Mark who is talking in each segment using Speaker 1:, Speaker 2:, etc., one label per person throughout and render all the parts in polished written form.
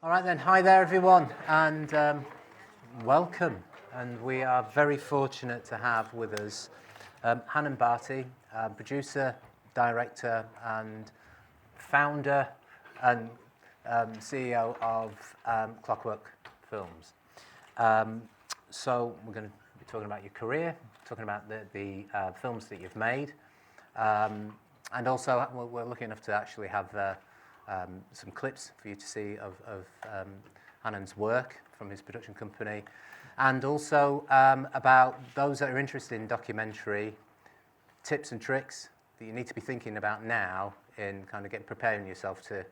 Speaker 1: All right then, hi there everyone, and welcome. And we are very fortunate to have with us Heenan Bhatti, producer, director, and founder and CEO of Clockwork Films. So we're going to be talking about your career, talking about the films that you've made, and also we're lucky enough to actually have some clips for you to see of Heenan's work from his production company, and also about those that are interested in documentary tips and tricks that you need to be thinking about now in kind of preparing yourself to,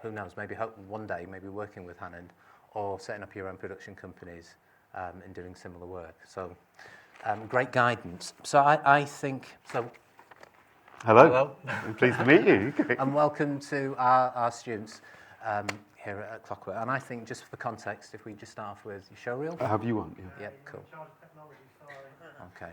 Speaker 1: who knows, maybe hope one day maybe working with Heenan or setting up your own production companies and doing similar work. So great guidance. So I think so.
Speaker 2: Hello. I'm pleased to meet you.
Speaker 1: And welcome to our students here at Clockwork. And I think, just for context, if we just start off with your show reel.
Speaker 2: Have you one?
Speaker 1: Yeah, cool. Okay.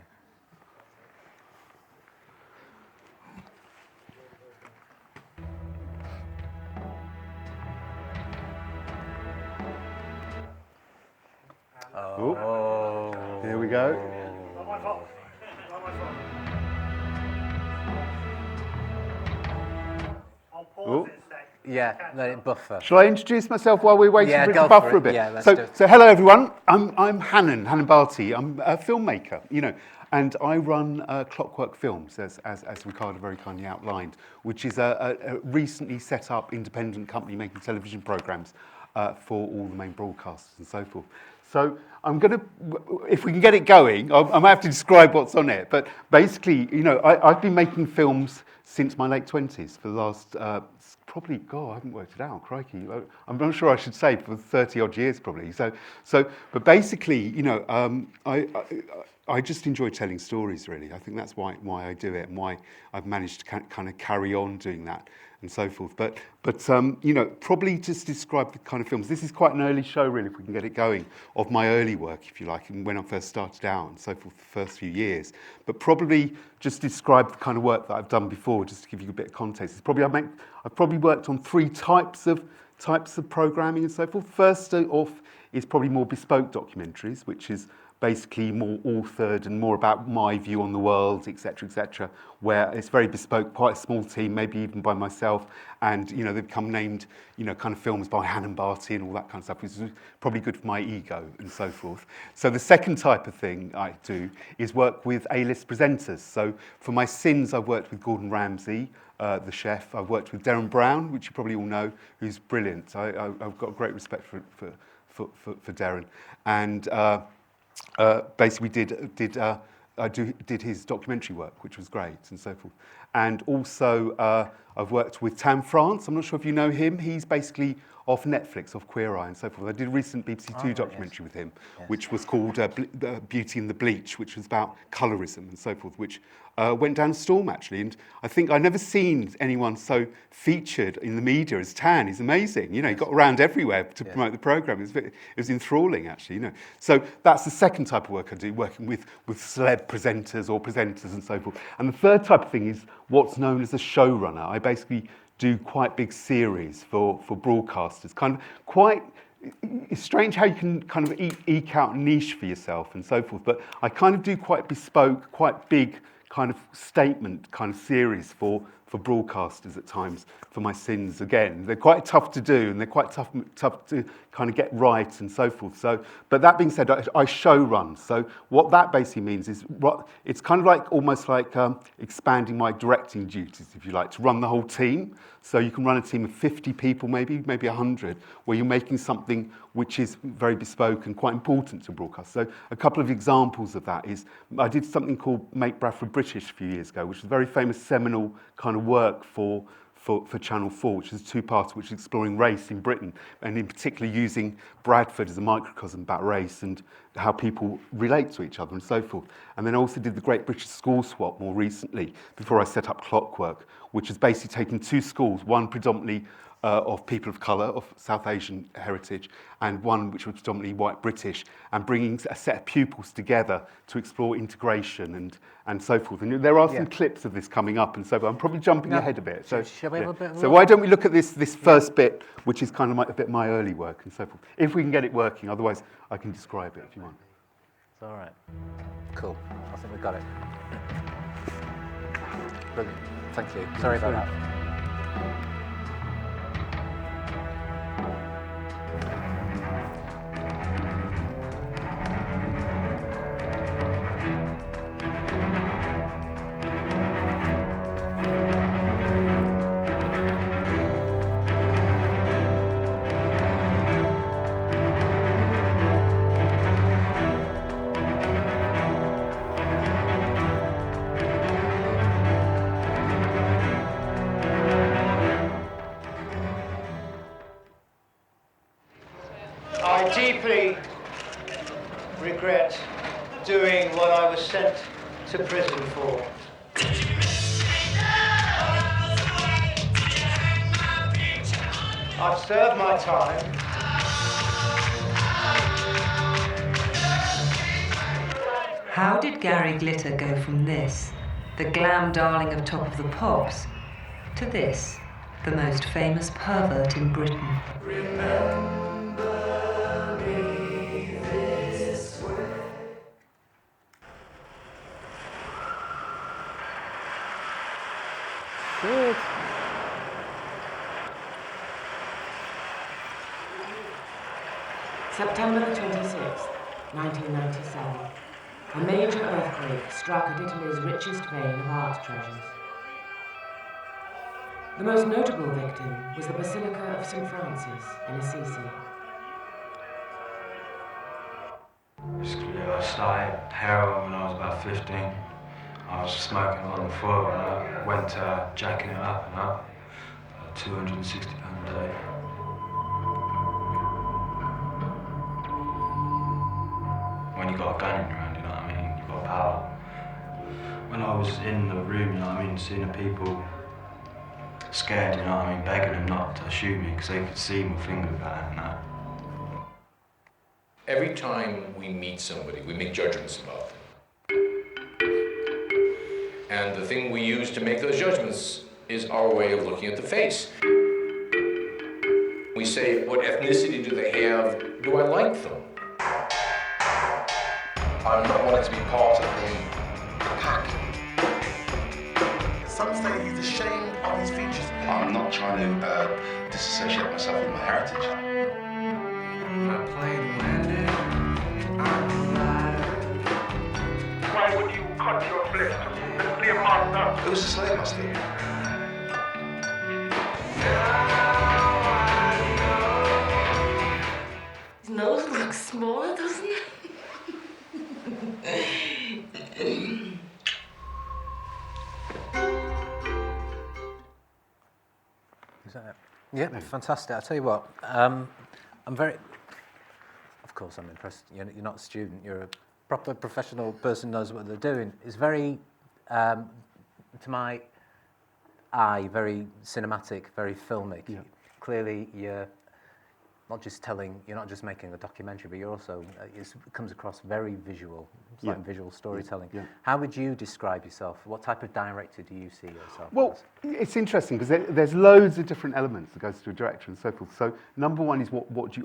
Speaker 2: Oh. Here we go.
Speaker 1: Oh. Yeah, let it buffer.
Speaker 2: Shall I introduce myself while we're waiting for it to buffer a bit?
Speaker 1: Yeah, let's do it.
Speaker 2: So hello everyone. I'm Heenan Bhatti. I'm a filmmaker, and I run Clockwork Films, as Ricardo very kindly outlined, which is a recently set up independent company making television programs for all the main broadcasters and so forth. So I'm going to, if we can get it going, I might have to describe what's on it. But basically, I've been making films since my late 20s for the last, probably, I haven't worked it out, crikey. I'm not sure I should say, for 30 odd years probably. But basically, I just enjoy telling stories, really. I think that's why I do it and why I've managed to kind of carry on doing that and so forth. But probably just describe the kind of films. This is quite an early show, really, if we can get it going, of my early work, if you like, and when I first started out and so forth, the first few years. But probably just describe the kind of work that I've done before, just to give you a bit of context. I've probably worked on three types of programming and so forth. First off is probably more bespoke documentaries, which is basically more authored and more about my view on the world, etc., where it's very bespoke, quite a small team, maybe even by myself, and they become named, kind of films by Heenan Bhatti and all that kind of stuff, which is probably good for my ego and so forth. So the second type of thing I do is work with A-list presenters. So for my sins, I've worked with Gordon Ramsay, the chef. I've worked with Darren Brown, which you probably all know, who's brilliant. I've got great respect for Darren, and basically did his documentary work, which was great, and so forth. And also I've worked with Tam France. I'm not sure if you know him. He's basically off Netflix, off Queer Eye and so forth. I did a recent BBC Two documentary with him, which was called Beauty and the Bleach, which was about colorism and so forth, which went down a storm, actually. And I think I've never seen anyone so featured in the media as Tan. He's amazing. He got around everywhere to promote the programme. It was enthralling, actually. So that's the second type of work I do, working with celeb presenters or presenters and so forth. And the third type of thing is what's known as a showrunner. I basically do quite big series for broadcasters. It's strange how you can kind of eke out a niche for yourself and so forth, but I kind of do quite bespoke, quite big kind of statement kind of series for broadcasters at times for my sins. Again, they're quite tough to do and they're quite tough to kind of get right and so forth. So, but that being said, I show run. So what that basically means is it's kind of like almost like expanding my directing duties, if you like, to run the whole team. So you can run a team of 50 people, maybe 100, where you're making something which is very bespoke and quite important to broadcast. So a couple of examples of that is I did something called Make Bradford British a few years ago, which is a very famous seminal kind of work for Channel 4, which is a two-parter, which is exploring race in Britain, and in particular using Bradford as a microcosm about race and how people relate to each other and so forth. And then I also did the Great British School Swap more recently, before I set up Clockwork, which is basically taking two schools, one predominantly of people of colour, of South Asian heritage, and one which was predominantly white British, and bringing a set of pupils together to explore integration and so forth. And there are some clips of this coming up and so forth. I'm probably jumping ahead a bit. So,
Speaker 1: shall we have a bit of a
Speaker 2: so
Speaker 1: look?
Speaker 2: why don't we look at this first bit, which is kind of a bit my early work and so forth. If we can get it working, otherwise I can describe it if you want.
Speaker 1: It's all right. Cool. I think we got it. Brilliant. Thank you. Sorry about that.
Speaker 3: I deeply regret doing what I was sent to prison for. I've served my time.
Speaker 4: How did Gary Glitter go from this, the glam darling of Top of the Pops, to this, the most famous pervert in Britain?
Speaker 1: Good.
Speaker 5: September the 26th, 1997. A major earthquake struck at Italy's richest vein of art treasures. The most notable victim was the Basilica of St. Francis in Assisi.
Speaker 6: Basically, I started heroin when I was about 15. I was smoking on the floor and I went jacking it up and up, £260 a day. When you got a gun in your hand, you know what I mean, you've got power. When I was in the room, you know what I mean, seeing the people scared, you know what I mean, begging them not to shoot me because they could see my finger going and that.
Speaker 7: Every time we meet somebody, we make judgments about them. And the thing we use to make those judgments is our way of looking at the face. We say, what ethnicity do they have? Do I like them? I'm not wanting to be part of the pack.
Speaker 8: Some say he's ashamed of his features.
Speaker 9: I'm not trying to disassociate myself with my heritage.
Speaker 6: My plane landed, I'm alive.
Speaker 8: Why would you cut your flesh to be a monster?
Speaker 9: It was a slave master.
Speaker 5: His nose looks smaller, doesn't it?
Speaker 1: Is that it? Yeah, fantastic. I'll tell you what, I'm very, of course I'm impressed. You're not a student, you're a proper professional person who knows what they're doing. It's very, to my eye, very cinematic, very filmic.
Speaker 2: Yeah.
Speaker 1: Clearly you're not just you're not just making a documentary, but you're also, it comes across very visual. It's like visual storytelling.
Speaker 2: Yeah.
Speaker 1: How would you describe yourself? What type of director do you see yourself
Speaker 2: Well,
Speaker 1: as?
Speaker 2: it's interesting because there's loads of different elements that goes to a director and so forth. So number one is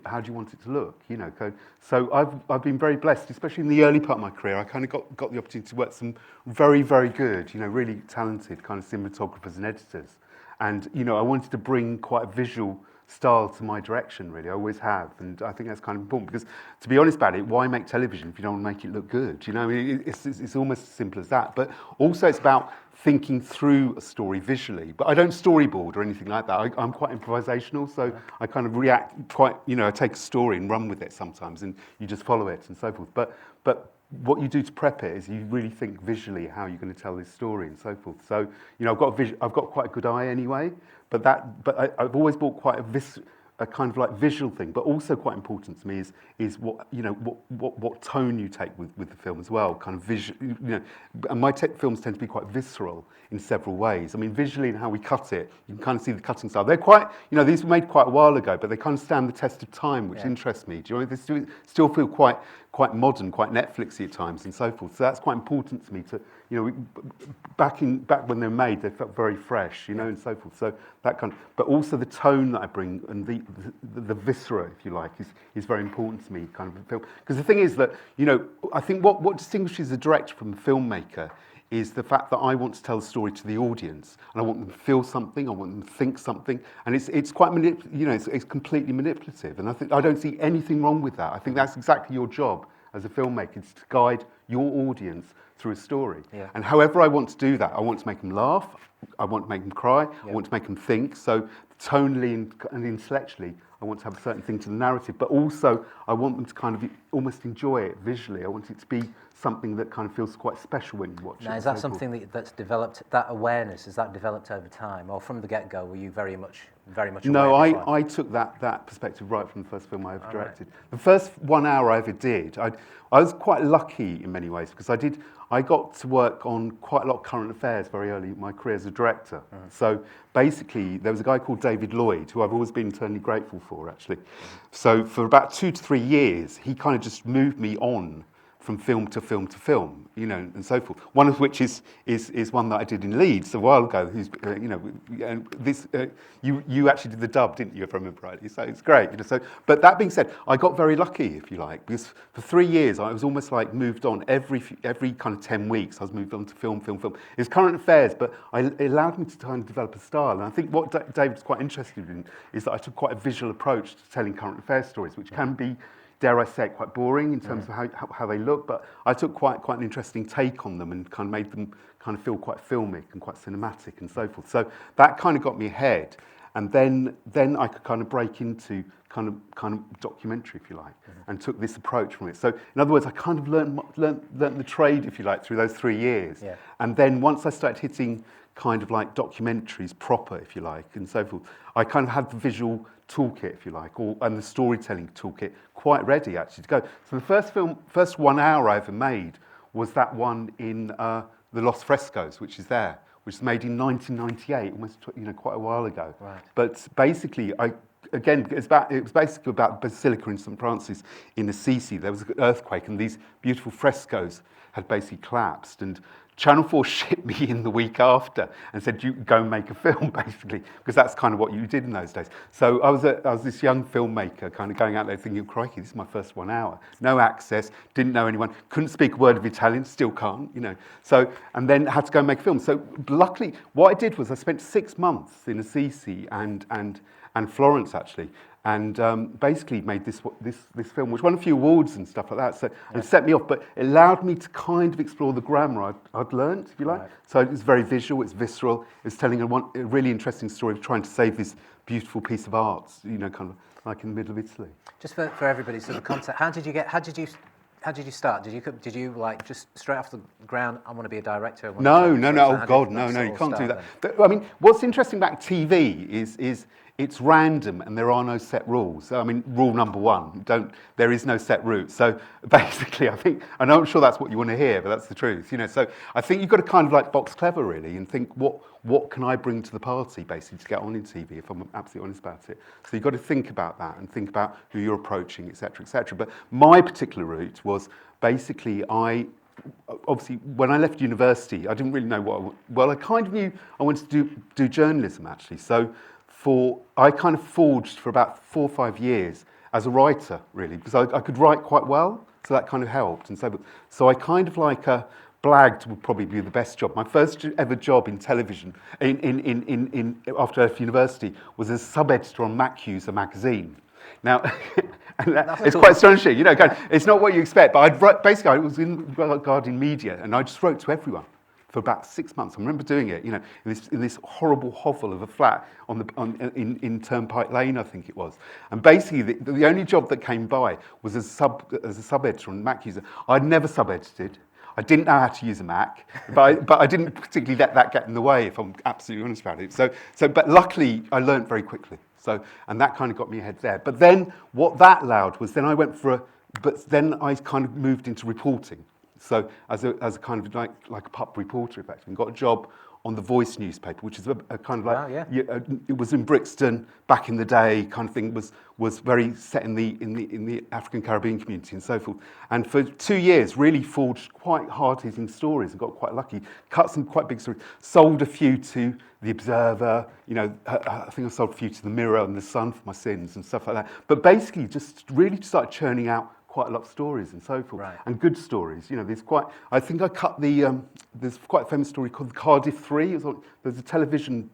Speaker 2: how do you want it to look? You know, so I've been very blessed, especially in the early part of my career. I kind of got the opportunity to work with some very, very good, really talented kind of cinematographers and editors. And, I wanted to bring quite a visual style to my direction, really. I always have. And I think that's kind of important because, to be honest about it, why make television if you don't want to make it look good? It's almost as simple as that. But also it's about thinking through a story visually. But I don't storyboard or anything like that. I'm quite improvisational, so I kind of react quite, I take a story and run with it sometimes, and you just follow it and so forth. But what you do to prep it is you really think visually how you're going to tell this story and so forth. So, I've got quite a good eye anyway, but I've always brought quite a a kind of like visual thing, but also quite important to me is what what tone you take with the film as well. Kind of visual, and my films tend to be quite visceral in several ways. I mean, visually and how we cut it, you can kind of see the cutting style. They're quite, these were made quite a while ago, but they kind of stand the test of time, which interests me. Do you know, they still feel quite modern, quite Netflixy at times, and so forth. So that's quite important to me to. Back when they were made, they felt very fresh, and so forth. So that kind of, but also the tone that I bring and the viscera, if you like, is very important to me, kind of a film. Because the thing is that, I think what distinguishes a director from a filmmaker is the fact that I want to tell the story to the audience, and I want them to feel something, I want them to think something, and it's quite it's completely manipulative, and I don't see anything wrong with that. I think that's exactly your job as a filmmaker, is to guide your audience through a story. Yeah. And however I want to do that, I want to make them laugh, I want to make them cry, I want to make them think. So tonally and intellectually, I want to have a certain thing to the narrative, but also I want them to kind of almost enjoy it visually. I want it to be something that kind of feels quite special when you watch it.
Speaker 1: Now, is that something that's developed, that awareness, has that developed over time? Or from the get-go, were you very much aware?
Speaker 2: No, I took that perspective right from the first film I ever directed. Right. The first 1 hour I ever did, I was quite lucky in many ways, because I got to work on quite a lot of current affairs very early in my career as a director. Mm-hmm. So basically, there was a guy called David Lloyd, who I've always been eternally grateful for, actually. So for about 2 to 3 years, he kind of just moved me on from film to film to film, and so forth. One of which is one that I did in Leeds a while ago. Who's, you actually did the dub, didn't you, if I remember rightly? So it's great, So, but that being said, I got very lucky, if you like, because for 3 years I was almost like moved on every kind of 10 weeks. I was moved on to film. It was current affairs, but it allowed me to kind of develop a style. And I think what David's quite interested in is that I took quite a visual approach to telling current affairs stories, which can be, dare I say it, quite boring in terms of how they look, but I took quite an interesting take on them and kind of made them kind of feel quite filmic and quite cinematic and so forth. So that kind of got me ahead, and then I could kind of break into kind of documentary, if you like, and took this approach from it. So in other words, I kind of learned the trade, if you like, through those 3 years, and then once I started hitting kind of like documentaries proper, if you like, and so forth, I kind of had the visual toolkit, if you like, and the storytelling toolkit quite ready actually to go. So the first 1 hour I ever made was that one in the Lost Frescoes, which is there, which was made in 1998, almost quite a while ago. Right. But basically, it was basically about Basilica in St Francis in Assisi. There was an earthquake, and these beautiful frescoes had basically collapsed, and Channel 4 shipped me in the week after and said, you go and make a film, basically, because that's kind of what you did in those days. So I was this young filmmaker kind of going out there thinking, crikey, this is my first 1 hour. No access, didn't know anyone, couldn't speak a word of Italian, still can't, So, and then had to go and make a film. So luckily, what I did was I spent 6 months in Assisi and Florence, actually, and basically made this film, which won a few awards and stuff like that. So it set me off, but it allowed me to kind of explore the grammar I'd learned, if you like. Right. So it's very visual, it's visceral, it's telling a really interesting story of trying to save this beautiful piece of art, kind of like in the middle of Italy.
Speaker 1: Just for everybody, so the concept. How did you start? Did you like just straight off the ground? I want to be a director.
Speaker 2: No. Oh God, no. You can't do that. I mean, what's interesting about TV is it's random and there are no set rules. I mean, rule number one: there is no set route. So basically, I'm not sure that's what you want to hear, but that's the truth. So I think you've got to kind of like box clever really and think what can I bring to the party basically to get on in TV, if I'm absolutely honest about it. So you've got to think about that and think about who you're approaching, etc., etc. But my particular route was basically obviously, when I left university, I didn't really know I kind of knew I wanted to do journalism, actually. So I kind of forged for about 4 or 5 years as a writer, really, because I could write quite well, so that kind of helped. And so I kind of like blagged would probably be the best job. My first ever job in television after I left university was as sub-editor on Macuse, a magazine. Now, it's quite astonishing, it's not what you expect, but I was in Guardian Media, and I just wrote to everyone for about 6 months. I remember doing it, in this horrible hovel of a flat in Turnpike Lane, I think it was. And basically, the only job that came by was as a sub-editor on Macuse. I'd never sub-edited. I didn't know how to use a Mac, but I didn't particularly let that get in the way, if I'm absolutely honest about it. But luckily, I learned very quickly. So, and that kind of got me ahead there. But then what that allowed was then I went for but then I kind of moved into reporting. So as a kind of like a pup reporter, effectively, and got a job on the Voice newspaper, which is a kind of like,
Speaker 1: Wow, yeah.
Speaker 2: it was in Brixton back in the day, kind of thing, was very set in the African Caribbean community and so forth. And for 2 years, really forged quite hard-hitting stories and got quite lucky, cut some quite big stories, sold a few to The Observer, I think I sold a few to The Mirror and The Sun for my sins and stuff like that. But basically just really started churning out quite a lot of stories and so forth,
Speaker 1: right.
Speaker 2: and good stories. I think I cut there's quite a famous story called the Cardiff 3. There's a television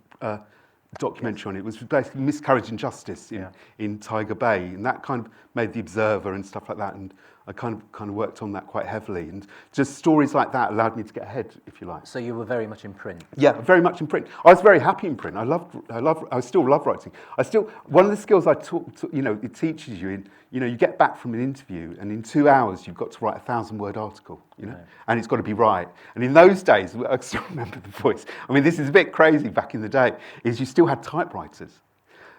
Speaker 2: documentary on it. It was basically miscarriage and justice in Tiger Bay, and that kind of made The Observer and stuff like that, and I kind of worked on that quite heavily, and just stories like that allowed me to get ahead, if you like.
Speaker 1: So you were very much in print?
Speaker 2: Yeah, very much in print. I was very happy in print. I still love writing. One of the skills I taught, it teaches you you get back from an interview and in 2 hours you've got to write a 1,000-word article,
Speaker 1: Right.
Speaker 2: and it's got to be right. And in those days, I still remember the Voice. I mean, this is a bit crazy back in the day, is you still had typewriters.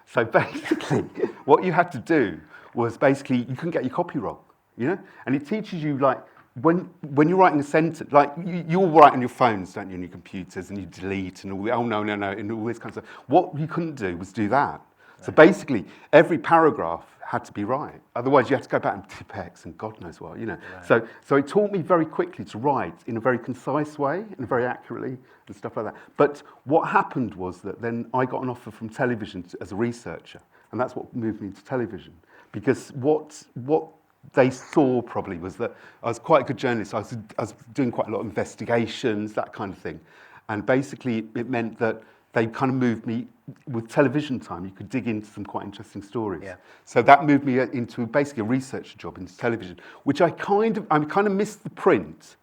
Speaker 2: So basically, what you had to do was basically, you couldn't get your copy wrong. And it teaches you, like, when you're writing a sentence, like, you all write on your phones, don't you, on your computers, and you delete, and all, no, and all this kind of stuff. What you couldn't do was do that. Right. So basically, every paragraph had to be right. Otherwise, you had to go back and Tipex and God knows what, Right. So it taught me very quickly to write in a very concise way and very accurately and stuff like that. But what happened was that then I got an offer from television as a researcher, and that's what moved me into television. Because what they saw probably was that I was quite a good journalist. I was doing quite a lot of investigations, that kind of thing. And basically it meant that they kind of moved me, with television time, you could dig into some quite interesting stories. Yeah. So that moved me into basically a research job into television, which I kind of missed the print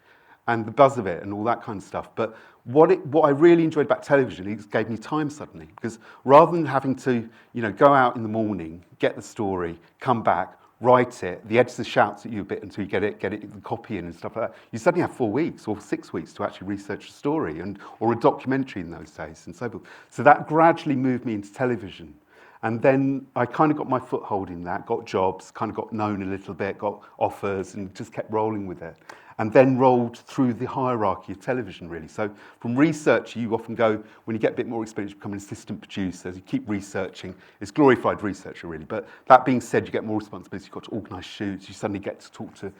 Speaker 2: and the buzz of it and all that kind of stuff. But what I really enjoyed about television, it gave me time suddenly, because rather than having to, go out in the morning, get the story, come back, write it, the editor shouts at you a bit until you get the copy in and stuff like that. You suddenly have 4 weeks or 6 weeks to actually research a story or a documentary in those days and so forth. So that gradually moved me into television. And then I kind of got my foothold in that, got jobs, kind of got known a little bit, got offers, and just kept rolling with it. And then rolled through the hierarchy of television, really. So from research, you often go, when you get a bit more experience, you become an assistant producer. You keep researching. It's glorified researcher, really. But that being said, you get more responsibility. You've got to organise shoots. You suddenly get to talk to,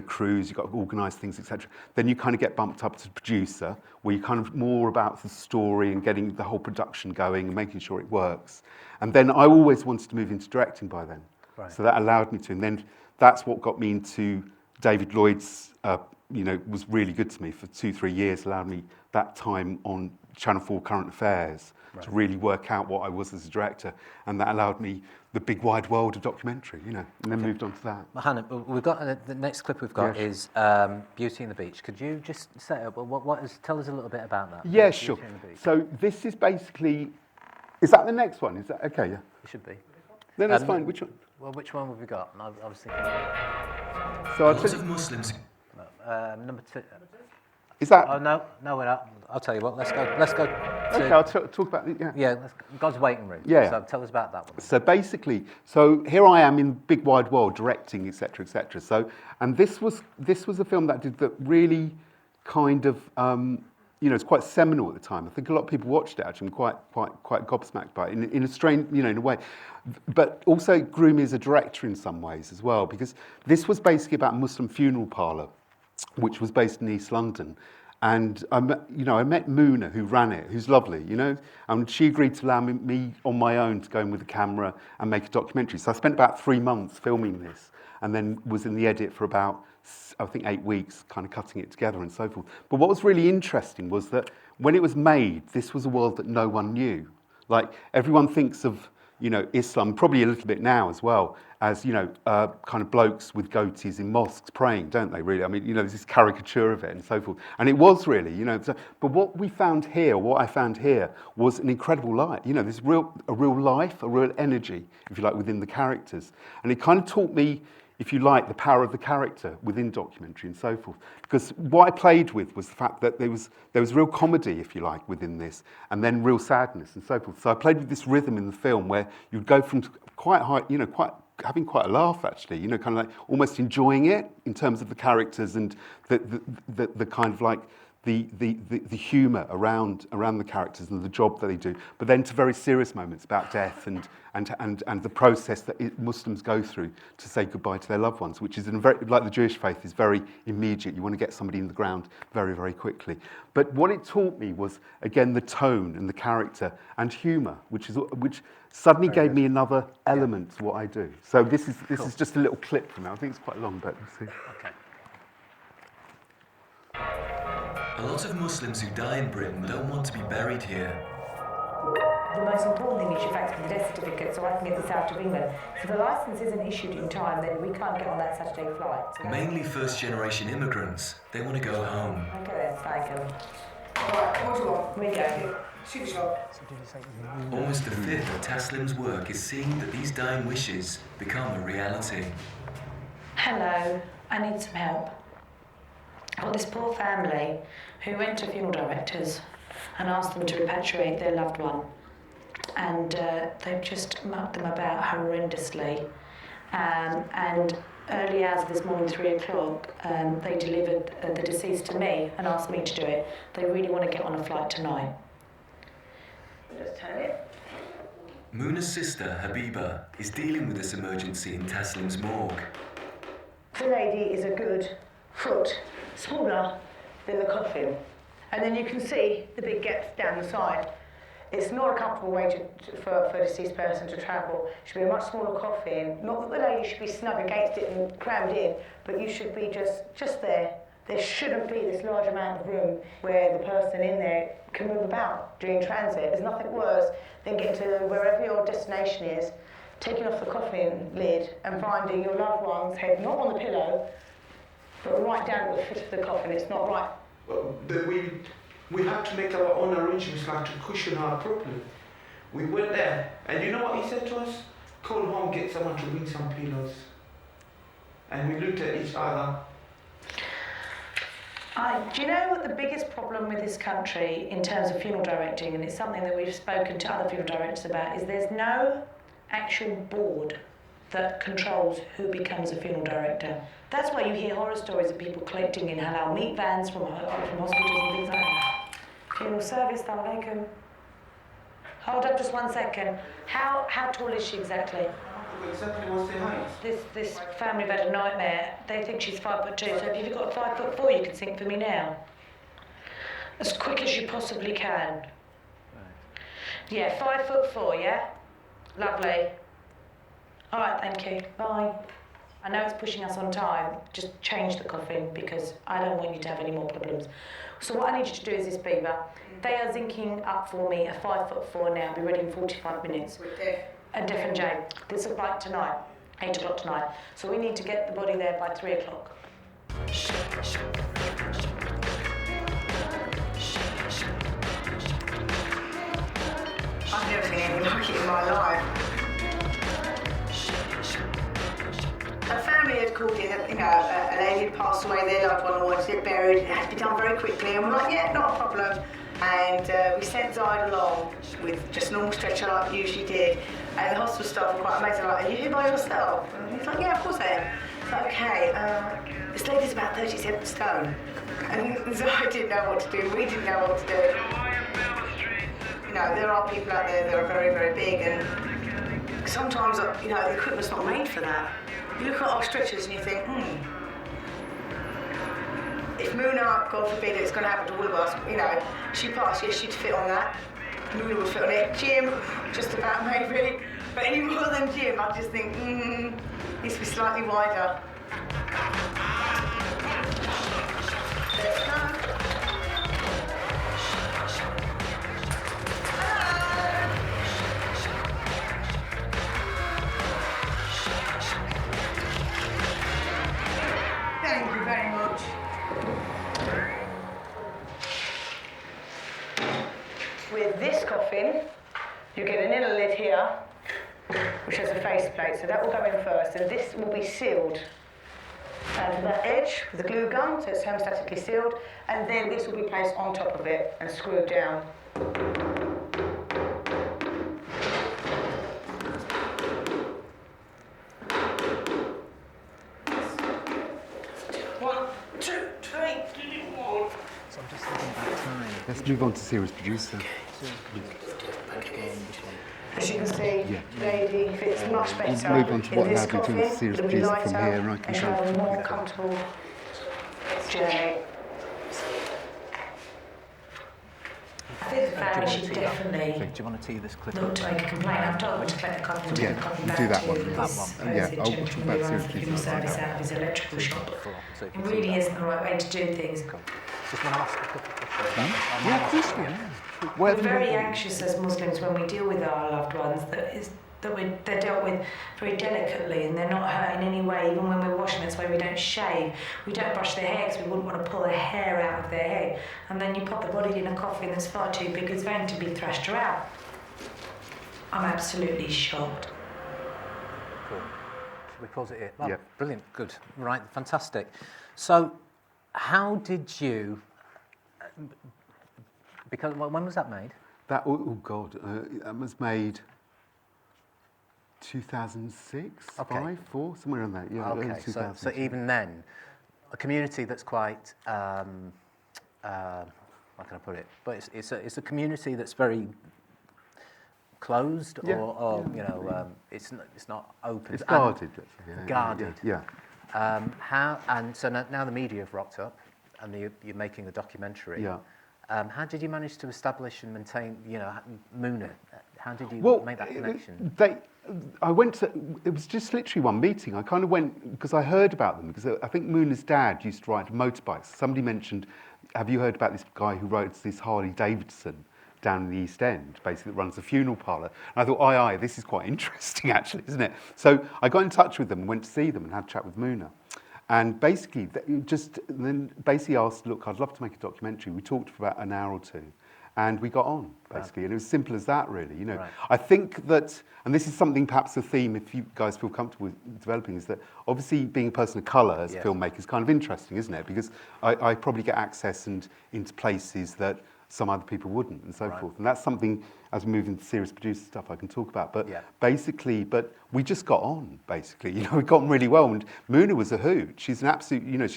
Speaker 2: crews. You've got to organise things, etc. Then you kind of get bumped up to producer, where you're kind of more about the story and getting the whole production going and making sure it works. And then I always wanted to move into directing by then. Right. So that allowed me to. And then that's what got me into David Lloyd's, was really good to me for 2-3 years, allowed me that time on Channel 4 Current Affairs to really work out what I was as a director. And that allowed me the big wide world of documentary, and then moved on to that.
Speaker 1: Hannah, we've got, the next clip we've got is Beauty and the Beach. Could you just set up, tell us a little bit about that?
Speaker 2: Yeah, sure. So this is basically, is that the next one? Is that, okay, yeah.
Speaker 1: It should be.
Speaker 2: No, that's fine. Which one?
Speaker 1: Well, which one have we got? I was thinking.
Speaker 2: So
Speaker 6: lots of Muslims.
Speaker 1: Number 2.
Speaker 2: Is that?
Speaker 1: Oh no, we're not. I'll tell you what. Let's go.
Speaker 2: Okay, I'll talk about it. Yeah.
Speaker 1: Yeah. God's Waiting Room.
Speaker 2: Yeah.
Speaker 1: So tell us about that one.
Speaker 2: So basically, here I am in big wide world directing, etc., etc. So, and this was a film that did that really kind of. It's quite seminal at the time. I think a lot of people watched it actually, and quite gobsmacked by it in a strange, in a way. But also it grew me as a director in some ways as well, because this was basically about a Muslim funeral parlour, which was based in East London. And I met Moona, who ran it, who's lovely, and she agreed to allow me on my own to go in with a camera and make a documentary. So I spent about 3 months filming this, and then was in the edit for about, I think, 8 weeks, kind of cutting it together and so forth. But what was really interesting was that when it was made, this was a world that no one knew. Like, everyone thinks of, Islam, probably a little bit now as well, as, kind of blokes with goatees in mosques praying, don't they, really? I mean, there's this caricature of it and so forth. And it was really, but what I found here was an incredible light. There's a real life, a real energy, if you like, within the characters. And it kind of taught me, if you like, the power of the character within documentary and so forth. Because what I played with was the fact that there was real comedy, if you like, within this, and then real sadness and so forth. So I played with this rhythm in the film where you'd go from quite high, having quite a laugh actually, kind of like almost enjoying it in terms of the characters and the kind of like the humour around the characters and the job that they do, but then to very serious moments about death and the process that Muslims go through to say goodbye to their loved ones, which is like the Jewish faith is very immediate. You want to get somebody in the ground very, very quickly. But what it taught me was, again, the tone and the character and humour, which suddenly gave me another element to what I do. So this is just a little clip from it. I think it's quite long, but we'll see.
Speaker 1: Okay.
Speaker 10: A lot of Muslims who die in Britain don't want to be buried here.
Speaker 11: The most important thing is you fax me the death certificate so I can get this out of England. If the licence isn't issued in time, then we can't get on that Saturday flight. So
Speaker 10: Mainly first-generation immigrants. They want to go home.
Speaker 11: okay, then, thank you.
Speaker 12: Alright, what do you want?
Speaker 11: We go.
Speaker 12: Shoot shot.
Speaker 10: Almost a fifth of Taslim's work is seeing that these dying wishes become a reality.
Speaker 11: Hello, I need some help. I've got this poor family who went to funeral directors and asked them to repatriate their loved one. And they've just mucked them about horrendously. And early hours of this morning, 3 o'clock, they delivered the deceased to me and asked me to do it. They really want to get on a flight tonight. Just turn it.
Speaker 10: Muna's sister, Habiba, is dealing with this emergency in Taslim's morgue.
Speaker 11: The lady is a good foot smaller than the coffin. And then you can see the big gaps down the side. It's not a comfortable way for a deceased person to travel. It should be a much smaller coffin. Not that the lady should be snug against it and crammed in, but you should be just there. There shouldn't be this large amount of room where the person in there can move about during transit. There's nothing worse than getting to wherever your destination is, taking off the coffin lid and finding your loved one's head not on the pillow, but right down at the foot of the coffin. It's not right.
Speaker 8: Well, we have to make our own arrangements like to cushion our problem. We went there, and you know what he said to us? Call home, get someone to bring some pillows. And we looked at each other.
Speaker 11: Do you know what the biggest problem with this country in terms of funeral directing, and it's something that we've spoken to other funeral directors about, is there's no actual board that controls who becomes a funeral director. That's why you hear horror stories of people collecting in halal meat vans from hospitals and things like that. Funeral service, Assalamu alaikum. Hold up just 1 second. How tall is she exactly?
Speaker 8: Exactly what's the height?
Speaker 11: This family have had a nightmare. They think she's 5'2", so if you've got 5'4", you can sing for me now. As quick as you possibly can. Yeah, 5'4", yeah? Lovely. All right, thank you. Bye. I know it's pushing us on time. Just change the coffin because I don't want you to have any more problems. So what I need you to do is this, Beaver. They are zinking up for me at 5'4" now. Be ready in 45 minutes.
Speaker 12: With Deaf.
Speaker 11: And Deaf and Jane. This is like tonight, 8 o'clock tonight. So we need to get the body there by 3 o'clock.
Speaker 12: I've never seen anything like it in my life. A family had called in, a lady had passed away, their loved one wanted it buried. It had to be done very quickly, and we're like, yeah, not a problem. And we sent Zide along with just normal stretcher like we usually did. And the hospital staff were quite amazing, like, are you here by yourself? And he's like, yeah, of course I am. It's like, okay, this lady's about 37 stone. And Zide didn't know what to do, we didn't know what to do. There are people out there that are very, very big, and sometimes, the equipment's not made for that. You look at our stretchers and you think, if Muna, God forbid it's going to happen to all of us, she passed, yes, she'd fit on that. Muna would fit on it. Jim, just about maybe. But any more than Jim, I just think, needs to be slightly wider. Let's go. Thank you very much. With this coffin, you get an inner lid here,
Speaker 11: which has a faceplate. So that will go in first, and this will be sealed to that edge with a glue gun, so it's thermostatically sealed, and then this will be placed on top of it and screwed down. One, two, three, four.
Speaker 1: So I'm just thinking about time.
Speaker 2: Let's move on to series producer.
Speaker 11: As you can see, lady fits much better.
Speaker 2: We'll move on to what
Speaker 11: in this
Speaker 2: now we're doing
Speaker 11: coffin.
Speaker 2: series
Speaker 11: It'll be
Speaker 2: producer
Speaker 11: lighter
Speaker 2: from here, and I can
Speaker 11: and
Speaker 2: show
Speaker 11: have a
Speaker 2: you
Speaker 11: more
Speaker 2: what
Speaker 11: comfortable journey. I think the family should definitely
Speaker 1: Do you want to tee this clip
Speaker 11: look
Speaker 1: up?
Speaker 11: to make a complaint. I've told them to collect the coffin, to
Speaker 2: Yeah,
Speaker 11: take the coffin
Speaker 2: do
Speaker 11: back
Speaker 2: that
Speaker 11: to
Speaker 2: one.
Speaker 11: this
Speaker 1: That one.
Speaker 2: Yeah,
Speaker 11: supposed
Speaker 2: I'll
Speaker 11: gentleman
Speaker 2: talk about
Speaker 11: who runs
Speaker 2: series
Speaker 11: the funeral
Speaker 2: producer.
Speaker 11: service out of his electrical shop.
Speaker 1: So
Speaker 11: It really isn't the right way to do things.
Speaker 1: Just want to ask a couple of questions.
Speaker 2: Yeah, of course we are.
Speaker 11: We're very anxious as Muslims when we deal with our loved ones they're dealt with very delicately and they're not hurt in any way. Even when we're washing, that's why we don't shave. We don't brush their hair because we wouldn't want to pull a hair out of their head. And then you pop the body in a coffin that's far too big as vain to be thrashed around. I'm absolutely shocked.
Speaker 1: Cool. Should we pause it here? Oh,
Speaker 2: Yeah.
Speaker 1: Brilliant. Good. Right. Fantastic. So, how did you? Because when was that made?
Speaker 2: That that was made 2006,
Speaker 1: Okay.
Speaker 2: 5, 4, somewhere around that. Yeah, early
Speaker 1: Okay.
Speaker 2: 2000s.
Speaker 1: So even then, a community that's quite. How can I put it? But it's a community that's very closed,
Speaker 2: Yeah,
Speaker 1: or
Speaker 2: yeah.
Speaker 1: you know, it's not open.
Speaker 2: It's
Speaker 1: And-
Speaker 2: guarded. Let's say, yeah,
Speaker 1: Guarded.
Speaker 2: Yeah.
Speaker 1: So now the media have rocked up, and you're making a documentary.
Speaker 2: Yeah.
Speaker 1: How did you manage to establish and maintain, Moona? How did you make that connection?
Speaker 2: I went to, it was just literally one meeting. I kind of went, because I heard about them, because I think Moona's dad used to ride motorbikes. Somebody mentioned, have you heard about this guy who rides this Harley Davidson down in the East End, basically that runs a funeral parlour? And I thought, aye, this is quite interesting actually, isn't it? So I got in touch with them and went to see them and had a chat with Moona. And basically, then asked, look, I'd love to make a documentary. We talked for about an hour or two, and we got on, basically. And it was simple as that, really. Right. I think that, and this is something perhaps a theme, if you guys feel comfortable with developing, is that obviously being a person of colour as a filmmaker is kind of interesting, isn't it? Because I probably get access into places that some other people wouldn't, and so forth. And that's something, as we move into serious producer stuff, I can talk about. But basically, we just got on, basically. We got on really well. And Moona was a hoot. She's an absolute,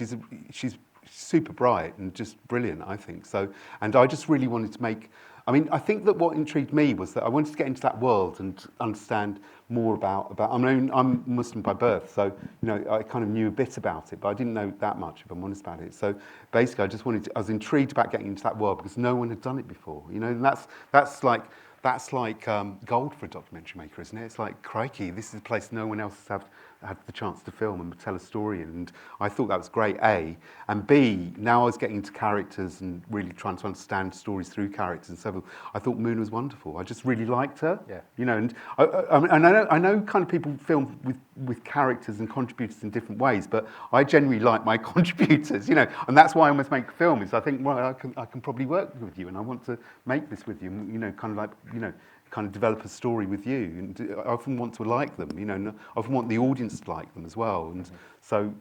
Speaker 2: she's super bright and just brilliant, I think. So, and I just really wanted to make, I think that what intrigued me was that I wanted to get into that world and understand more about I'm Muslim by birth, so I kind of knew a bit about it, but I didn't know that much, if I'm honest about it. So basically, I was intrigued about getting into that world because no one had done it before, and that's like gold for a documentary maker, isn't it? It's like, crikey, this is a place no one else has had the chance to film and tell a story in. And I thought that was great, A. And B, now I was getting into characters and really trying to understand stories through characters and so forth. I thought Moona was wonderful. I just really liked her. Yeah. And I know kind of people film with characters and contributors in different ways, but I generally like my contributors, and that's why I almost make films. I think, well, I can probably work with you and I want to make this with you, kind of develop a story with you, and I often want to like them, and I often want the audience to like them as well, and so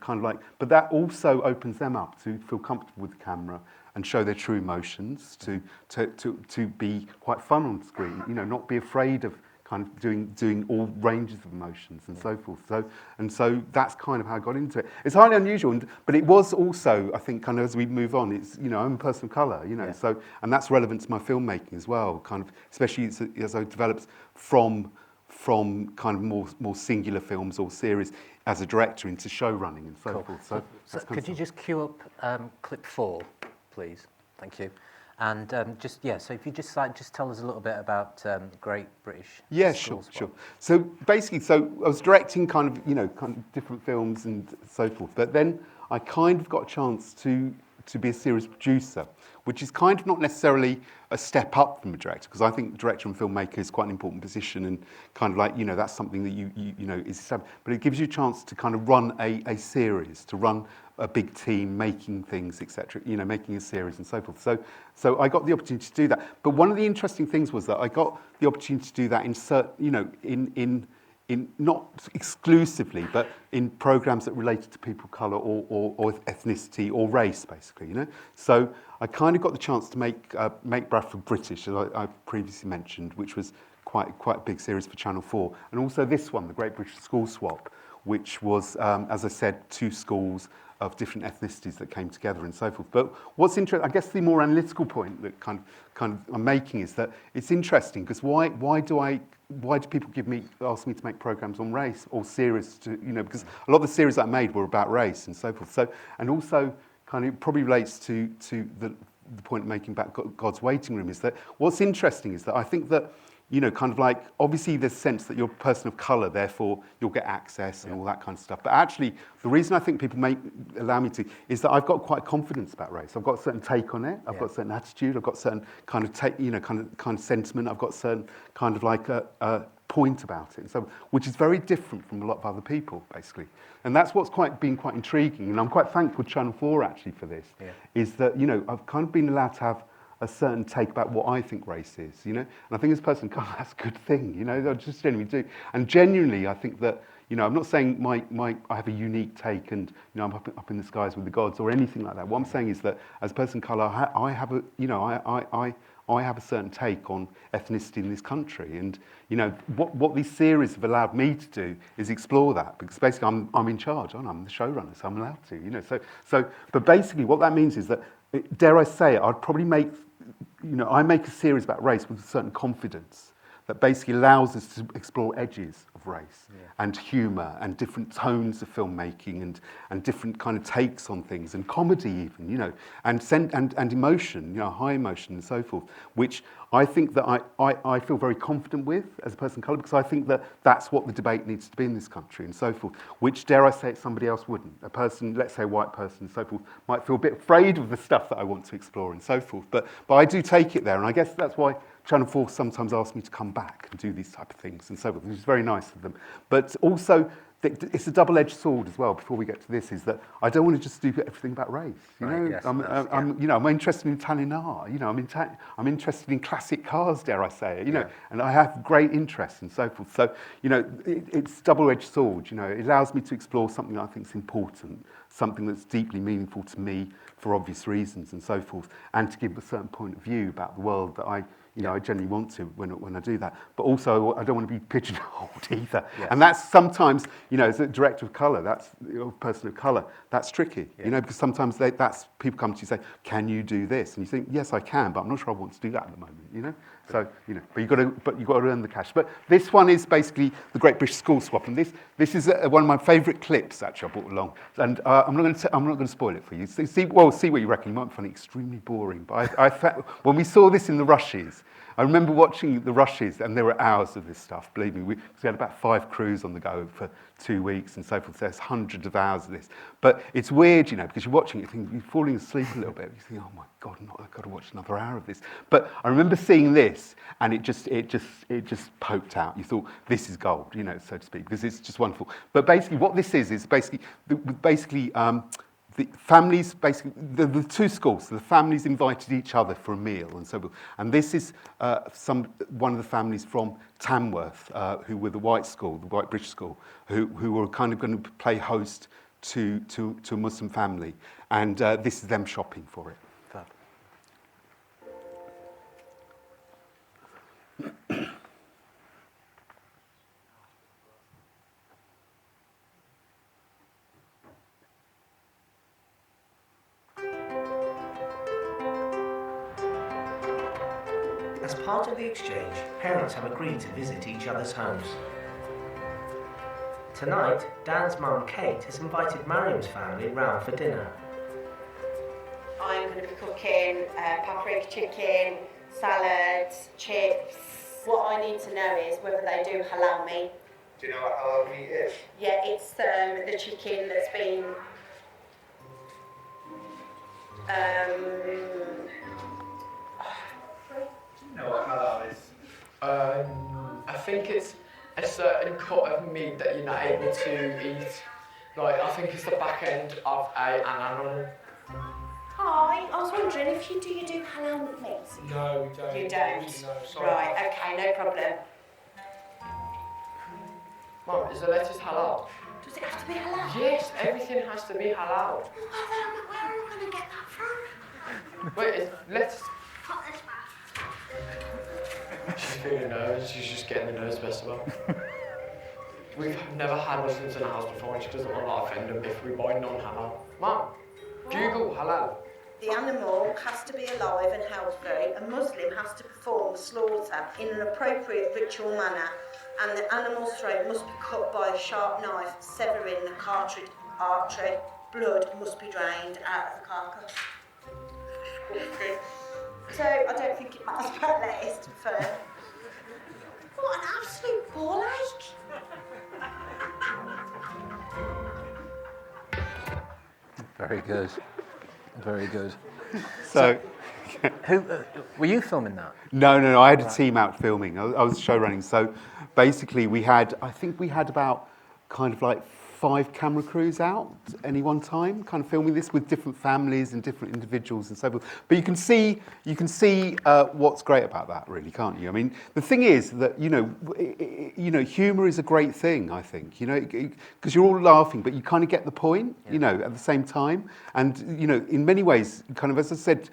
Speaker 2: but that also opens them up to feel comfortable with the camera and show their true emotions, to be quite fun on screen, not be afraid of kind of doing all ranges of emotions and so forth. So that's kind of how I got into it. It's highly unusual, but it was also, I think, kind of as we move on, it's, I'm a person of colour, so, and that's relevant to my filmmaking as well, kind of, especially as I developed from kind of more singular films or series as a director into show running and so forth. So
Speaker 1: could you just cue up clip 4, please? Thank you. And so if you just tell us a little bit about Great British.
Speaker 2: Yeah, sure. So basically, I was directing kind of different films and so forth. But then I kind of got a chance to be a series producer, which is kind of not necessarily a step up from a director, because I think director and filmmaker is quite an important position, and kind of like, that's something that you is established. But it gives you a chance to kind of run a series, to run a big team, making things, etc. Making a series and so forth. So I got the opportunity to do that. But one of the interesting things was that I got the opportunity to do that in not exclusively, but in programs that related to people of colour or ethnicity or race, basically, you know. So I kind of got the chance to make Bradford British, as I previously mentioned, which was quite a big series for Channel 4, and also this one, the Great British School Swap, which was, as I said, 2 schools of different ethnicities that came together and so forth. But what's interesting, I guess the more analytical point that kind of I'm making is that it's interesting because why do people ask me to make programs on race or series to, you know, because a lot of the series I made were about race and so forth. So, and also kind of probably relates to the point I'm making about God's waiting room is that what's interesting is that I think that, you know, kind of like, obviously there's a sense that you're a person of colour, therefore you'll get access and all that kind of stuff. But actually, the reason I think people allow me to is that I've got quite confidence about race. I've got a certain take on it. I've got a certain attitude. I've got a certain kind of kind of sentiment. I've got a certain kind of like a point about it. So, which is very different from a lot of other people, basically. And that's what's been quite intriguing. And I'm quite thankful to Channel 4 actually for this. Yeah. Is that, you know, I've kind of been allowed to have a certain take about what I think race is, you know? And I think as a person, God, that's a good thing, you know? I just genuinely do. And genuinely, I think that, you know, I'm not saying I have a unique take and, you know, I'm up in the skies with the gods or anything like that. What I'm saying is that as a person of colour, I have a, you know, I have a certain take on ethnicity in this country. And, you know, what these series have allowed me to do is explore that, because basically I'm in charge, aren't I? I'm the showrunner, so I'm allowed to, you know? So, but basically what that means is that, dare I say it, I'd probably make, you know, I make a series about race with a certain confidence that basically allows us to explore edges of race and humour and different tones of filmmaking and different kind of takes on things and comedy even, you know, and emotion, you know, high emotion and so forth, which I think that I feel very confident with as a person of colour, because I think that that's what the debate needs to be in this country and so forth, which, dare I say it, somebody else wouldn't. A person, let's say a white person and so forth, might feel a bit afraid of the stuff that I want to explore and so forth. But I do take it there, and I guess that's why Channel 4 sometimes asks me to come back and do these type of things and so forth, which is very nice of them. But also, it's a double-edged sword as well, before we get to this, is that I don't want to just do everything about race. You know,
Speaker 1: yes,
Speaker 2: you know, I'm interested in Italian art. You know, I'm interested in classic cars, dare I say it. You know, and I have great interests and so forth. So, you know, it's double-edged sword. You know, it allows me to explore something I think is important, something that's deeply meaningful to me for obvious reasons and so forth, and to give a certain point of view about the world that I generally want to when I do that. But also, I don't want to be pigeonholed either. Yes. And that's sometimes, you know, as a director of colour, that's a person of colour, that's tricky. You know, because sometimes people come to you and say, "Can you do this?" And you think, "Yes, I can, but I'm not sure I want to do that at the moment." You know, so you know, but you've got to earn the cash. But this one is basically the Great British School Swap, and this is one of my favourite clips actually I brought along. And I'm not going to spoil it for you. See what you reckon. You might find it extremely boring, but I when we saw this in the rushes. I remember watching the rushes, and there were hours of this stuff, believe me. We had about 5 crews on the go for 2 weeks and so forth. So there's hundreds of hours of this. But it's weird, you know, because you're watching it, you're falling asleep a little bit. You think, oh my God, I've got to watch another hour of this. But I remember seeing this, and it just poked out. You thought, this is gold, you know, so to speak, because it's just wonderful. But basically, what this is basically the families, basically, the 2 schools, so the families invited each other for a meal and so forth. And this is one of the families from Tamworth, who were the white school, the white British school, who were kind of going to play host to a Muslim family. And this is them shopping for it.
Speaker 13: As part of the exchange, parents have agreed to visit each other's homes. Tonight, Dan's mum, Kate, has invited Mariam's family round for dinner.
Speaker 14: I'm going to be cooking paprika chicken, salads, chips. What I need to know is whether they do halal meat.
Speaker 3: Do you know what halal meat is?
Speaker 14: Yeah, it's the chicken that's been...
Speaker 3: Do you know what halal is?
Speaker 15: I think it's a certain cut of meat that you're not able to eat. Like, I think it's the back end of an animal.
Speaker 14: Hi, I was wondering if you do halal meat?
Speaker 15: No, we don't.
Speaker 14: You don't?
Speaker 15: No, sorry.
Speaker 14: Right, okay, no problem.
Speaker 15: Mum, is the lettuce halal?
Speaker 12: Does it have to be halal?
Speaker 15: Yes, everything has to be halal.
Speaker 12: Well, then where am I going to get that from?
Speaker 15: Wait, let's...
Speaker 12: Put this back.
Speaker 15: She's feeling nervous, she's just getting the nerves best of her. We've never had Muslims in the house before and she doesn't want to offend them if we buy non-halal. Mum, Google halal.
Speaker 14: The animal has to be alive and healthy. A Muslim has to perform the slaughter in an appropriate ritual manner, and the animal's throat must be cut by a sharp knife, severing the cartridge artery. Blood must be drained out of the carcass. So I don't think it matters about lettuce, to be fair. What an absolute ball ache!
Speaker 1: Very good. Very good.
Speaker 2: So
Speaker 1: who were you filming that?
Speaker 2: No. I had a team out filming. I was show running. So basically, I think we had about kind of like 5 camera crews out at any one time, kind of filming this with different families and different individuals and so forth. But you can see what's great about that, really, can't you? I mean, the thing is that humour is a great thing. I think because you're all laughing, but you kind of get the point, at the same time. And in many ways, kind of as I said.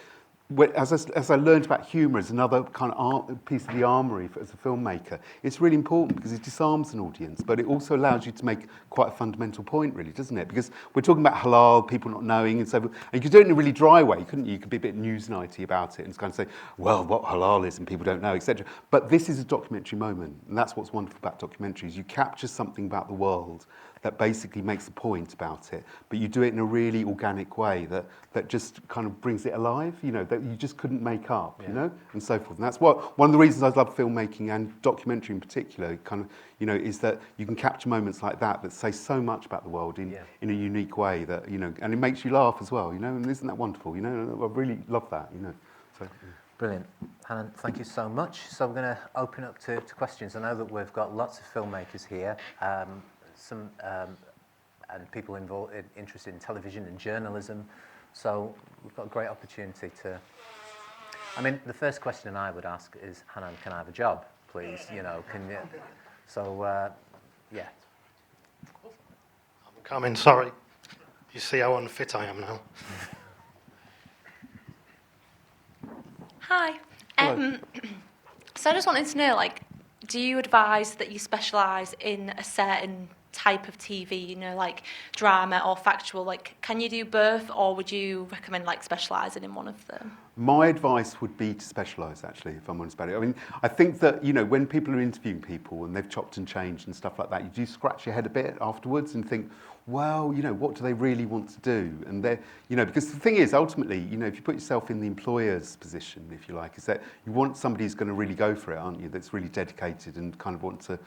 Speaker 2: As I learned about humour as another kind of piece of the armoury as a filmmaker, it's really important because it disarms an audience, but it also allows you to make quite a fundamental point, really, doesn't it? Because we're talking about halal, people not knowing, and so forth. And you could do it in a really dry way, couldn't you? You could be a bit newsnighty about it and kind of say, well, what halal is and people don't know, etc. But this is a documentary moment, and that's what's wonderful about documentaries. You capture something about the world that basically makes a point about it, but you do it in a really organic way that just kind of brings it alive, that you just couldn't make up, and so forth. And that's one of the reasons I love filmmaking and documentary in particular, kind of, is that you can capture moments like that say so much about the world in a unique way that, and it makes you laugh as well, and isn't that wonderful, I really love that, So,
Speaker 1: Brilliant. Heenan, thank you so much. So we're going to open up to questions. I know that we've got lots of filmmakers here. And people interested in television and journalism. So we've got a great opportunity to... I mean, the first question I would ask is, Heenan, can I have a job, please? Can you... So, yeah.
Speaker 16: I'm coming, sorry. You see how unfit I am now.
Speaker 17: Hi. So I just wanted to know, do you advise that you specialise in a certain type of TV, like drama or factual? Can you do both, or would you recommend specialising in one of them?
Speaker 2: My advice would be to specialise, actually, if I'm honest about it. I mean, I think that, when people are interviewing people and they've chopped and changed and stuff like that, you do scratch your head a bit afterwards and think, well, what do they really want to do? And they're, because the thing is, ultimately, if you put yourself in the employer's position, if you like, is that you want somebody who's going to really go for it, aren't you? That's really dedicated and kind of want to,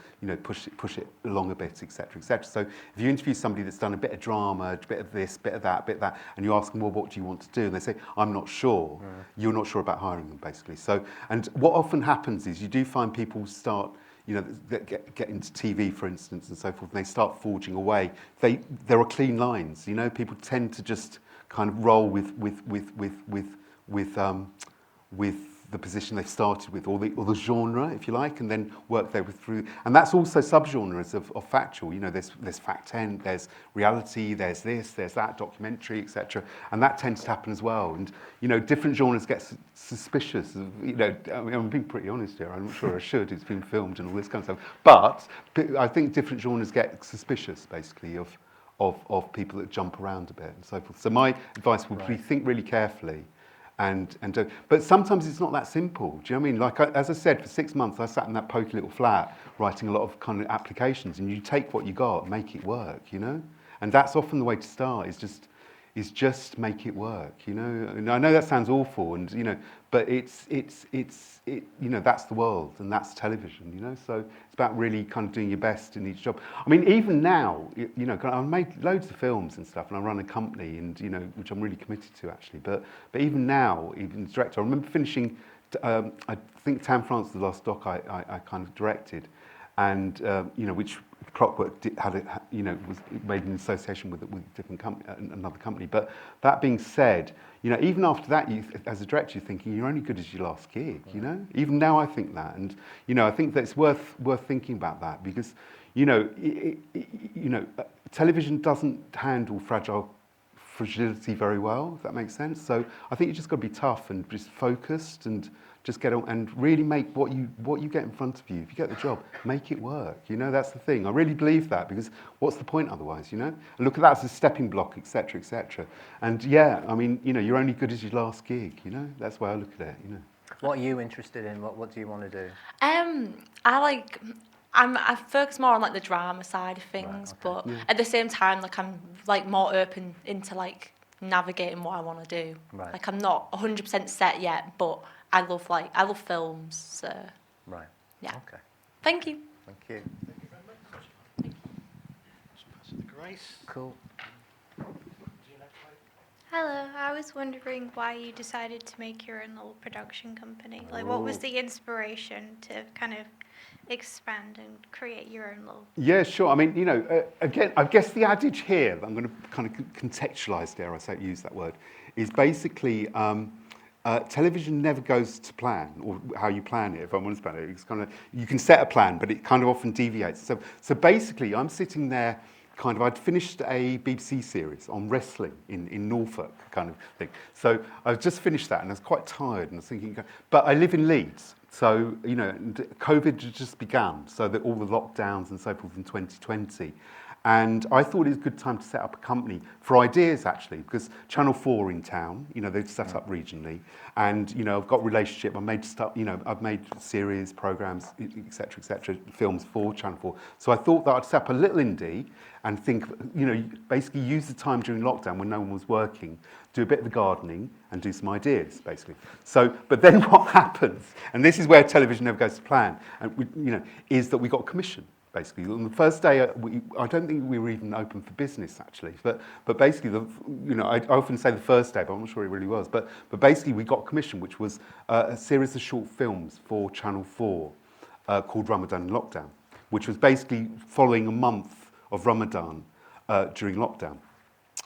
Speaker 2: push it along a bit, etc., etc. So if you interview somebody that's done a bit of drama, a bit of this, bit of that, and you ask them, well, what do you want to do? And they say, I'm not sure. You're not sure about hiring them, basically. So, and what often happens is you do find people start, that get into TV, for instance, and so forth, and they start forging away. There are clean lines, people tend to just kind of roll with the position they've started with, or the genre, if you like, and then work their way through. And that's also subgenres of factual. There's fact 10, there's reality, there's this, there's that, documentary, etc. And that tends to happen as well. And different genres get suspicious. I'm being pretty honest here. I'm not sure I should. It's been filmed and all this kind of stuff. But I think different genres get suspicious, basically, of people that jump around a bit and so forth. So my advice would be think really carefully. But sometimes it's not that simple. Do you know what I mean? As I said, for 6 months I sat in that poky little flat writing a lot of kind of applications, and you take what you got and make it work, And that's often the way to start. Is just make it work, And I know that sounds awful, and but it's that's the world and that's television, So it's about really kind of doing your best in each job. I mean, even now, I've made loads of films and stuff, and I run a company, and which I'm really committed to actually. But even now, even as director, I remember finishing. I think Tam France, the last doc I kind of directed, and which Clockwork was made in association with a different company, another company. But that being said, even after that, as a director, you're thinking you're only good as your last gig. Even now, I think that, and I think that it's worth thinking about that, because television doesn't handle fragility very well, if that makes sense. So I think you just got to be tough and just focused and just get on and really make what you get in front of you. If you get the job, make it work. That's the thing. I really believe that, because what's the point otherwise? And look at that as a stepping block, etc., etc. And yeah, I mean, you're only good as your last gig. That's the way I look at it.
Speaker 1: What are you interested in? What do you want to do?
Speaker 17: I focus more on like the drama side of things, right, okay. But at the same time, like I'm like more open into like navigating what I want to do. Right. Like I'm not 100% set yet, but I love films. So
Speaker 1: right.
Speaker 17: Yeah.
Speaker 1: Okay.
Speaker 17: Thank you.
Speaker 1: Thank you.
Speaker 16: Thank you very much. Thank you. Just pass it to Grace.
Speaker 1: Cool.
Speaker 18: Hello, I was wondering why you decided to make your own little production company. Like, what was the inspiration to kind of expand and create your own little...
Speaker 2: Yeah, sure. I mean, again, I guess the adage here, that I'm going to kind of contextualise, dare I say, use that word, is basically television never goes to plan, or how you plan it, if I'm honest about it. It's kind of, you can set a plan, but it kind of often deviates. So basically, I'm sitting there, I'd finished a BBC series on wrestling in Norfolk, kind of thing. So I've just finished that, and I was quite tired, and I was thinking, but I live in Leeds, so, COVID had just begun, so that all the lockdowns and so forth in 2020. And I thought it was a good time to set up a company for ideas, actually, because Channel 4 in town, they've set up regionally, and I've got relationship. I've made series, programs, etc., films for Channel 4. So I thought that I'd set up a little indie and think, basically use the time during lockdown when no one was working, do a bit of the gardening and do some ideas, basically. So, but then what happens, and this is where television never goes to plan, and is that we got a commission. Basically, on the first day, I don't think we were even open for business, actually. But basically, I often say the first day, but I'm not sure it really was. But basically, we got a commission, which was a series of short films for Channel 4 called Ramadan in Lockdown, which was basically following a month of Ramadan during lockdown,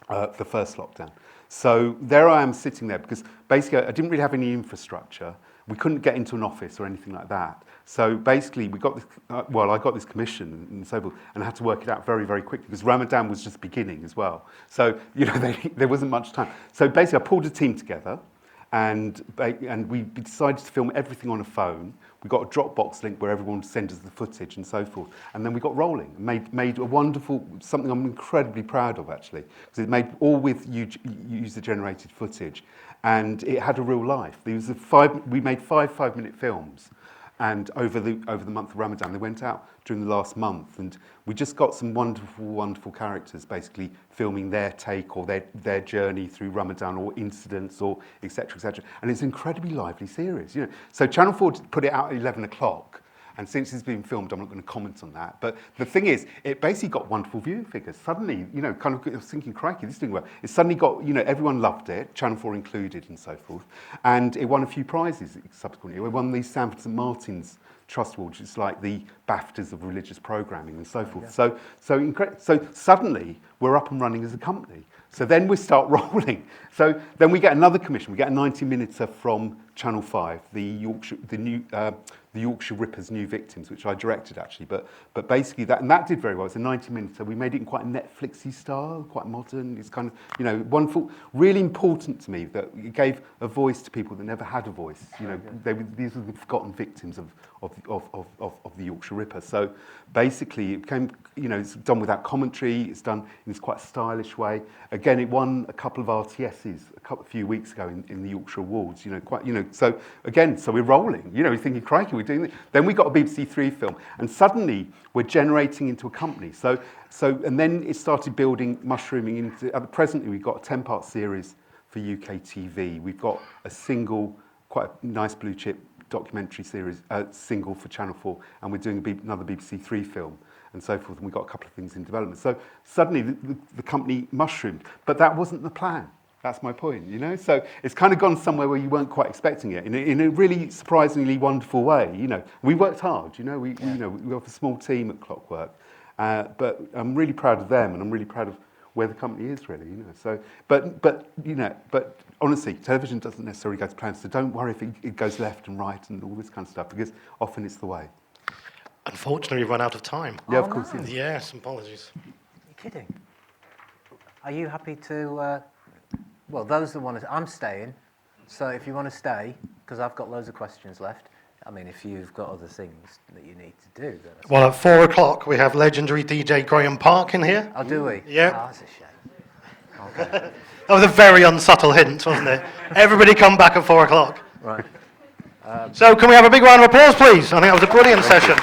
Speaker 2: the first lockdown. So there I am sitting there, because basically I didn't really have any infrastructure. We couldn't get into an office or anything like that. So basically, we got this. I got this commission and so forth, and I had to work it out very, very quickly because Ramadan was just beginning as well. So there wasn't much time. So basically, I pulled a team together, and we decided to film everything on a phone. We got a Dropbox link where everyone sent us the footage and so forth, and then we got rolling. Made a wonderful, something I'm incredibly proud of, actually, because it made all with user-generated footage, and it had a real life. We made 5-minute films. And over the month of Ramadan, they went out during the last month, and we just got some wonderful, wonderful characters basically filming their take or their journey through Ramadan or incidents or et cetera, et cetera. And it's an incredibly lively series, So Channel 4 put it out at 11 o'clock, and since it's been filmed, I'm not going to comment on that. But the thing is, it basically got wonderful viewing figures. Suddenly, I was thinking, crikey, this is doing well. It suddenly got, everyone loved it, Channel 4 included and so forth. And it won a few prizes subsequently. It won the Sanford St Martin's Trust Award, which is like the BAFTAs of religious programming and so forth. Yeah. So suddenly, we're up and running as a company. So then we start rolling. So then we get another commission. We get a 90-minuter from Channel 5, the Yorkshire Rippers' New Victims, which I directed, actually. But basically, that did very well. It's a 90-minuter. We made it in quite a Netflixy style, quite modern. It's kind of, wonderful. Really important to me that it gave a voice to people that never had a voice. These are the forgotten victims of the Yorkshire Ripper. So basically, it became, it's done without commentary. It's done in this quite stylish way. Again, it won a couple of RTSs a few weeks ago in the Yorkshire Awards. So again, so we're rolling. We're thinking, crikey, we're doing this. Then we got a BBC Three film, and suddenly we're generating into a company. So and then it started building, mushrooming into. Presently, we've got a 10-part series for UK TV. We've got a single, quite a nice blue chip documentary series, single for Channel 4, and we're doing another BBC Three film and so forth. And we've got a couple of things in development. So suddenly the company mushroomed, but that wasn't the plan. That's my point, So it's kind of gone somewhere where you weren't quite expecting it in a really surprisingly wonderful way. We worked hard. We have a small team at Clockwork, but I'm really proud of them, and I'm really proud of where the company is really. So, but honestly, television doesn't necessarily go to plan. So don't worry if it goes left and right and all this kind of stuff, because often it's the way.
Speaker 16: Unfortunately, we've run out of time.
Speaker 2: Yeah, of course.
Speaker 1: no.
Speaker 16: Yes, apologies.
Speaker 1: You're kidding. Are you happy to... well, those that want to... I'm staying, so if you want to stay, because I've got loads of questions left. I mean, if you've got other things that you need to do, then...
Speaker 16: Well, at 4 o'clock, we have legendary DJ Graham Park in here.
Speaker 1: Oh, do we?
Speaker 16: Yeah.
Speaker 1: Oh, that's a shame. Okay.
Speaker 16: That was a very unsubtle hint, wasn't it? Everybody come back at 4 o'clock.
Speaker 1: Right.
Speaker 16: So can we have a big round of applause, please? I think that was a brilliant session.